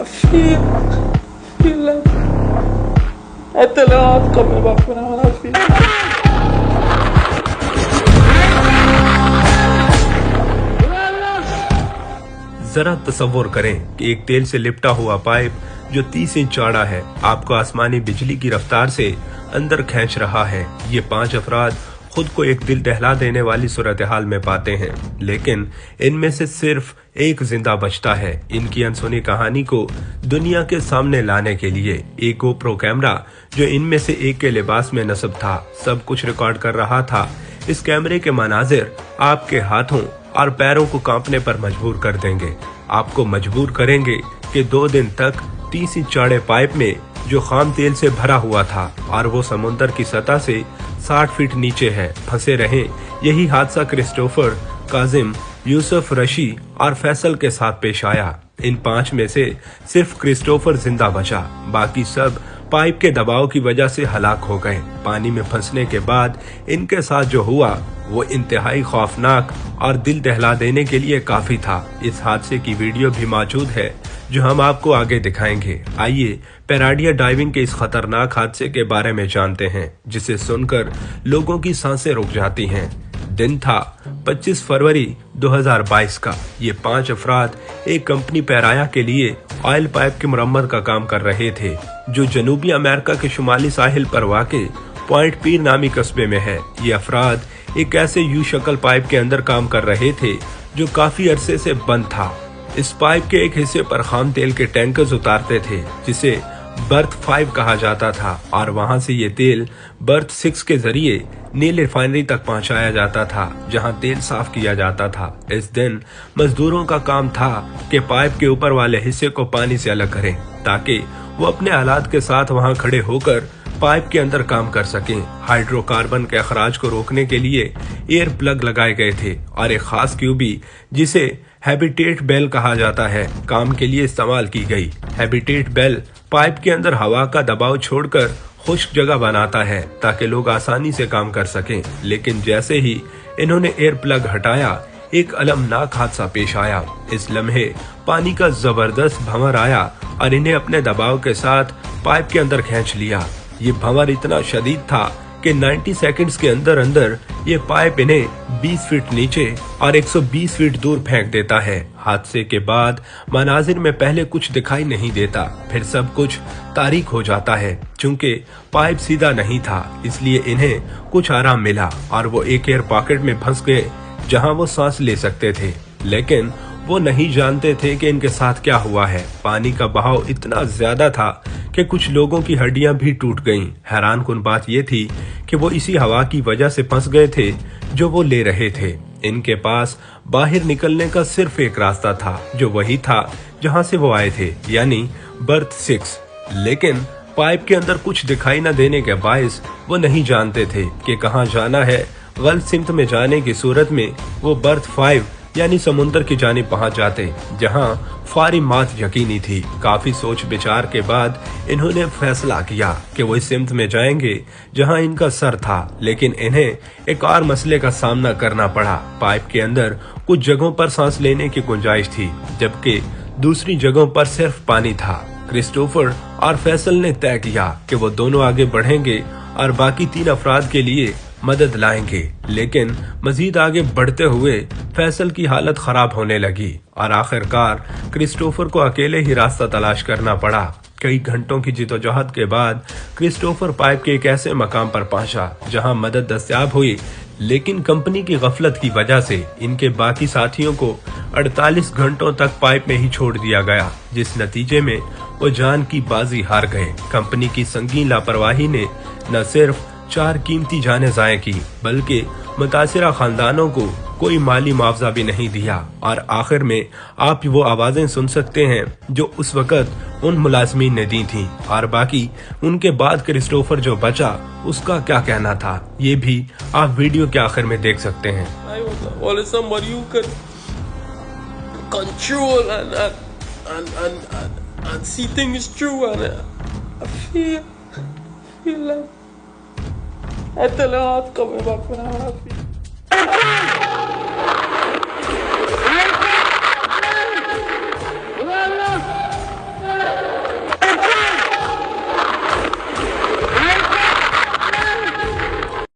feel اطلاعات قبل بکنم حرفی. ذرا تصور کریں کہ ایک تیل سے لپٹا ہوا پائپ جو 30 انچ چوڑا ہے آپ کو آسمانی بجلی کی رفتار سے اندر کھینچ رہا ہے. یہ 5 افراد خود کو ایک دل دہلا دینے والی صورتحال میں پاتے ہیں، لیکن ان میں سے صرف ایک زندہ بچتا ہے. ان کی انسنی کہانی کو دنیا کے سامنے لانے کے لیے ایک گوپرو کیمرہ جو ان میں سے ایک کے لباس میں نصب تھا سب کچھ ریکارڈ کر رہا تھا. اس کیمرے کے مناظر آپ کے ہاتھوں اور پیروں کو کانپنے پر مجبور کر دیں گے. آپ کو مجبور کریں گے کہ 2 دن تک 30 انچ چوڑے پائپ میں جو خام تیل سے بھرا ہوا تھا اور وہ سمندر کی سطح سے 60 فٹ نیچے ہے پھنسے رہیں. یہی حادثہ کرسٹوفر، کاظم، یوسف، رشی اور فیصل کے ساتھ پیش آیا. ان 5 میں سے صرف کرسٹوفر زندہ بچا، باقی سب پائپ کے دباؤ کی وجہ سے ہلاک ہو گئے. پانی میں پھنسنے کے بعد ان کے ساتھ جو ہوا وہ انتہائی خوفناک اور دل دہلا دینے کے لیے کافی تھا. اس حادثے کی ویڈیو بھی موجود ہے جو ہم آپ کو آگے دکھائیں گے. آئیے پیراڈیا ڈائیونگ کے اس خطرناک حادثے کے بارے میں جانتے ہیں جسے سن کر لوگوں کی سانسیں رک جاتی ہیں. دن تھا 25 فروری 2022 کا. یہ 5 افراد ایک کمپنی پیرایا کے لیے آئل پائپ کی مرمت کا کام کر رہے تھے جو جنوبی امریکہ کے شمالی ساحل پر واقع پوائنٹ پیر نامی قصبے میں ہے. یہ افراد ایک ایسے یو شکل پائپ کے اندر کام کر رہے تھے جو کافی عرصے سے بند تھا. اس پائپ کے ایک حصے پر خام تیل کے ٹینکرز اتارتے تھے جسے برتھ 5 کہا جاتا تھا اور وہاں سے یہ تیل برتھ 6 کے ذریعے نیل ریفائنری تک پہنچایا جاتا تھا جہاں تیل صاف کیا جاتا تھا. اس دن مزدوروں کا کام تھا کہ پائپ کے اوپر والے حصے کو پانی سے الگ کریں تاکہ وہ اپنے آلات کے ساتھ وہاں کھڑے ہو کر پائپ کے اندر کام کر سکیں. ہائیڈرو کاربن کے اخراج کو روکنے کے لیے ایئر پلگ لگائے گئے تھے اور ایک خاص کیوبی جسے ہیبیٹیٹ بیل کہا جاتا ہے کام کے لیے استعمال کی گئی. ہیبیٹیٹ بیل پائپ کے اندر ہوا کا دباؤ چھوڑ کر خشک جگہ بناتا ہے تاکہ لوگ آسانی سے کام کر سکیں. لیکن جیسے ہی انہوں نے ایئر پلگ ہٹایا ایک المناک حادثہ پیش آیا. اس لمحے پانی کا زبردست بھنور آیا اور انہیں اپنے دباؤ کے ساتھ پائپ کے اندر کھینچ لیا. یہ بھنور اتنا شدید تھا کہ 90 سیکنڈز کے اندر اندر یہ پائپ انہیں 20 فٹ نیچے اور 120 فٹ دور پھینک دیتا ہے. حادثے کے بعد مناظر میں پہلے کچھ دکھائی نہیں دیتا، پھر سب کچھ تاریک ہو جاتا ہے. چونکہ پائپ سیدھا نہیں تھا اس لیے انہیں کچھ آرام ملا اور وہ ایک ایئر پاکٹ میں پھنس گئے جہاں وہ سانس لے سکتے تھے. لیکن وہ نہیں جانتے تھے کہ ان کے ساتھ کیا ہوا ہے. پانی کا بہاؤ اتنا زیادہ تھا کہ کچھ لوگوں کی ہڈیاں بھی ٹوٹ گئیں. حیران کن بات یہ تھی کہ وہ اسی ہوا کی وجہ سے پھنس گئے تھے جو وہ لے رہے تھے. ان کے پاس باہر نکلنے کا صرف ایک راستہ تھا جو وہی تھا جہاں سے وہ آئے تھے یعنی برتھ 6. لیکن پائپ کے اندر کچھ دکھائی نہ دینے کے باعث وہ نہیں جانتے تھے کہ کہاں جانا ہے. غلط سمت میں جانے کی صورت میں وہ برتھ 5 یعنی سمندر کی جانب پہنچ جاتے جہاں فوری موت یقینی تھی. کافی سوچ بچار کے بعد انہوں نے فیصلہ کیا کہ وہ اس سمت میں جائیں گے جہاں ان کا سر تھا. لیکن انہیں ایک اور مسئلے کا سامنا کرنا پڑا. پائپ کے اندر کچھ جگہوں پر سانس لینے کی گنجائش تھی جبکہ دوسری جگہوں پر صرف پانی تھا. کرسٹوفر اور فیصل نے طے کیا کہ وہ دونوں آگے بڑھیں گے اور باقی 3 افراد کے لیے مدد لائیں گے. لیکن مزید آگے بڑھتے ہوئے فیصل کی حالت خراب ہونے لگی اور آخرکار کرسٹوفر کو اکیلے ہی راستہ تلاش کرنا پڑا. کئی گھنٹوں کی جدوجہد کے بعد کرسٹوفر پائپ کے ایک ایسے مقام پر پہنچا جہاں مدد دستیاب ہوئی. لیکن کمپنی کی غفلت کی وجہ سے ان کے باقی ساتھیوں کو 48 گھنٹوں تک پائپ میں ہی چھوڑ دیا گیا جس نتیجے میں وہ جان کی بازی ہار گئے. کمپنی کی سنگین لاپرواہی نے نہ صرف 4 قیمتی جانیں ضائع کی بلکہ متاثرہ خاندانوں کو کوئی مالی معاوضہ بھی نہیں دیا. اور آخر میں آپ وہ آوازیں سن سکتے ہیں جو اس وقت ان ملازمین نے دی تھیں اور باقی ان کے بعد کرسٹوفر جو بچا اس کا کیا کہنا تھا یہ بھی آپ ویڈیو کے آخر میں دیکھ سکتے ہیں. اطلاعات قبل بکنم حرفی.